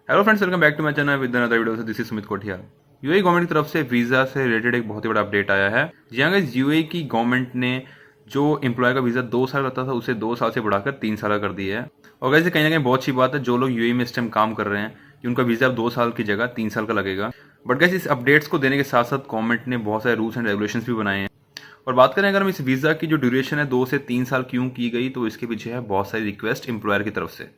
Hello friends, welcome back to my channel with another video. This is Sumit Kothiyal. UAE government की तरफ से visa से related एक बहुत ही बड़ा अपडेट आया है। जी हाँ गाइस, यूएई की गवर्नमेंट ने जो एम्प्लॉय का वीज़ा 2 साल रहता था उसे 2 साल से बढ़ाकर 3 साल का कर दिया है। और गाइस, ये कहीं ना कहीं बहुत अच्छी बात है। जो लोग यूएई में इस टाइम काम कर रहे हैं कि उनका वीज़ा अब 2 साल की जगह 3 साल का लगेगा। बट गाइस, इस अपडेट्स को देने के साथ साथ गवर्नमेंट ने बहुत सारे रूल्स एंड रेगुलेशंस भी बनाए हैं। और बात करें अगर हम इस वीज़ा की जो ड्यूरेशन है 2 से 3 साल क्यों की गई, तो इसके पीछे है बहुत सारी रिक्वेस्ट एम्प्लॉयर की तरफ से।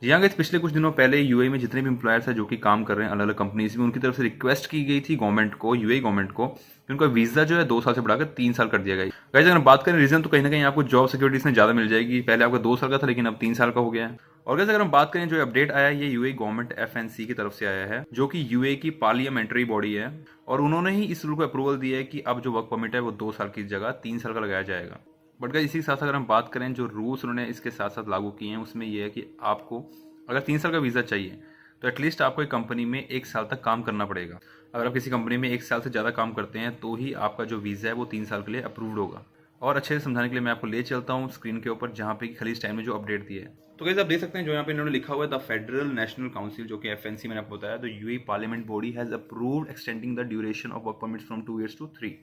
जी हाँ गाइस, पिछले कुछ दिनों पहले यूएई में जितने भी एम्प्लॉयर्स हैं जो कि काम कर रहे हैं अलग अलग कंपनीज में, उनकी तरफ से रिक्वेस्ट की गई थी गवर्नमेंट को, यूएई गवर्नमेंट को, कि उनका वीज़ा जो है 2 साल से बढ़ाकर 3 साल कर दिया गया। गाइस, अगर बात करें रीजन, तो कहीं ना कहीं आपको जॉब सिक्योरिटी इसमें ज़्यादा मिल जाएगी। पहले आपका 2 साल का था लेकिन अब 3 साल का हो गया है। और गाइस, अगर हम बात करें जो अपडेट आया है, ये यूएई गवर्नमेंट एफएनसी की तरफ से आया है, जो कि यूएई की पार्लियामेंट्री बॉडी है। और उन्होंने ही इस रूल को अप्रूवल दिया है कि अब जो वर्क परमिट है वो 2 साल की जगह 3 साल का लगाया जाएगा। बट गाइस, इसी के साथ अगर हम बात करें जो रूल्स उन्होंने इसके साथ साथ लागू किए हैं, उसमें यह है कि आपको अगर 3 साल का वीज़ा चाहिए तो एटलीस्ट आपको एक कंपनी में 1 साल तक काम करना पड़ेगा। अगर आप किसी कंपनी में 1 साल से ज़्यादा काम करते हैं तो ही आपका जो वीज़ा है वो 3 साल के लिए अप्रूव्ड होगा। और अच्छे से समझाने के लिए मैं आपको ले चलता हूँ स्क्रीन के ऊपर, जहाँ पे खाली इस टाइम में जो अपडेट दिए है। तो गाइस, आप देख सकते हैं जो यहाँ पे इन्होंने लिखा हुआ है, द फेडरल नेशनल काउंसिल, जो कि एफएनसी मैंने आपको बताया, the UAE parliament body has approved extending the duration of work permits from 2 years to 3।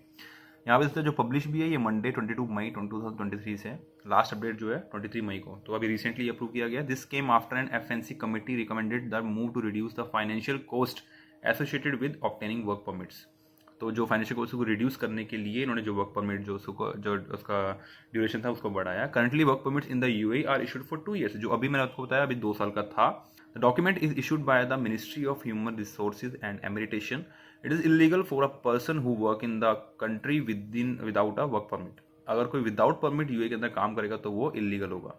यहाँ पे इसका जो पब्लिश भी है ये मंडे 22 मई 2023 से, लास्ट अपडेट जो है 23 मई को, तो अभी रिसेंटली अप्रूव किया गया। This came after an FNC committee recommended the move to reduce the financial cost associated with obtaining work permits. तो जो फाइनेंशियल कॉस्ट को रिड्यूस करने के लिए इन्होंने जो वर्क परमिट जो उसका ड्यूरेशन था उसको बढ़ाया। Currently work permits in the UAE are issued for 2 years, जो अभी मैंने आपको बताया अभी 2 साल का था। The document is issued by the ministry of human resources and emigration. It is illegal for a person who work in the country without a work permit. अगर कोई विदाउट परमिट यूए के अंदर काम करेगा तो वो इलीगल होगा।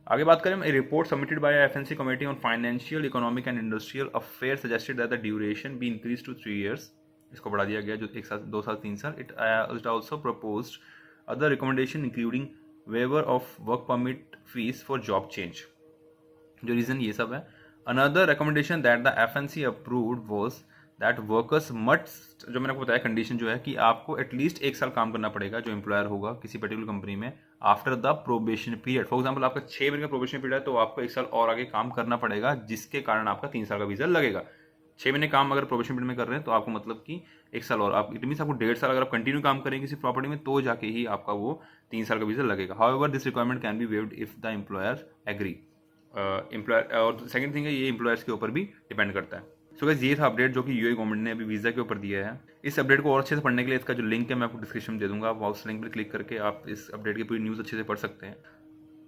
आगे बात करें, a report submitted by FNC committee on financial economic and industrial affair suggested that the duration be increase to 3 years। इसको बढ़ा दिया गया जो 1 साल 2 साल 3 साल। It also proposed other recommendation including waiver of work permit fees for job change. जो reason ये सब है। Another recommendation that the FNC approved was that workers must, जो मैंने आपको बताया कंडीशन जो है कि आपको एटलीस्ट 1 साल काम करना पड़ेगा जो एम्प्लॉयर होगा किसी पर्टिकुलर कंपनी में, after the probation period. For example आपका 6 महीने का प्रोबेशन पीरियड है तो आपको 1 साल और आगे काम करना पड़ेगा, जिसके कारण आपका 3 साल का वीज़ा लगेगा। 6 महीने काम अगर प्रोबेशन पीरियड में कर रहे हैं तो आपको मतलब कि 1 साल और, आप इट मीन्स आपको 1.5 साल अगर आप कंटिन्यू काम करेंगे किसी प्रॉपर्टी में तो जाके ही आपका वो 3 साल का वीज़ा लगेगा। However this requirement can be waived if the employer agree. Employer, और सेकंड थिंग है ये एम्प्लॉयर्स के ऊपर भी डिपेंड करता है। सो गाइस, ये था अपडेट जो कि यूएई गवर्नमेंट ने अभी वीज़ा के ऊपर दिया है। इस अपडेट को और अच्छे से पढ़ने के लिए इसका जो लिंक है मैं आपको डिस्क्रिप्शन में दे दूंगा, आप उस लिंक पर क्लिक करके आप इस अपडेट की पूरी न्यूज़ अच्छे से पढ़ सकते हैं।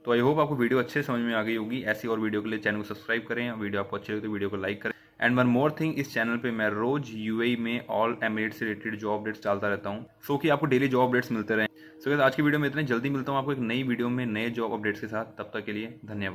तो आई होप आपको वीडियो अच्छे से समझ में आ गई होगी। ऐसी और वीडियो के लिए चैनल को सब्सक्राइब करें, वीडियो आपको अच्छी लगे तो वीडियो को लाइक करें। एंड वन मोर थिंग, इस चैनल पे मैं रोज यूएई में ऑल एमिरेट्स से रिलेटेड जॉब अपडेट्स डालता रहता हूँ, सो कि आपको डेली जॉब अपडेट्स मिलते रहें। सो गाइस, आज की वीडियो में इतने, जल्दी मिलता हूँ आपको एक नई वीडियो में नए जॉब अपडेट्स के साथ। तब तक के लिए धन्यवाद।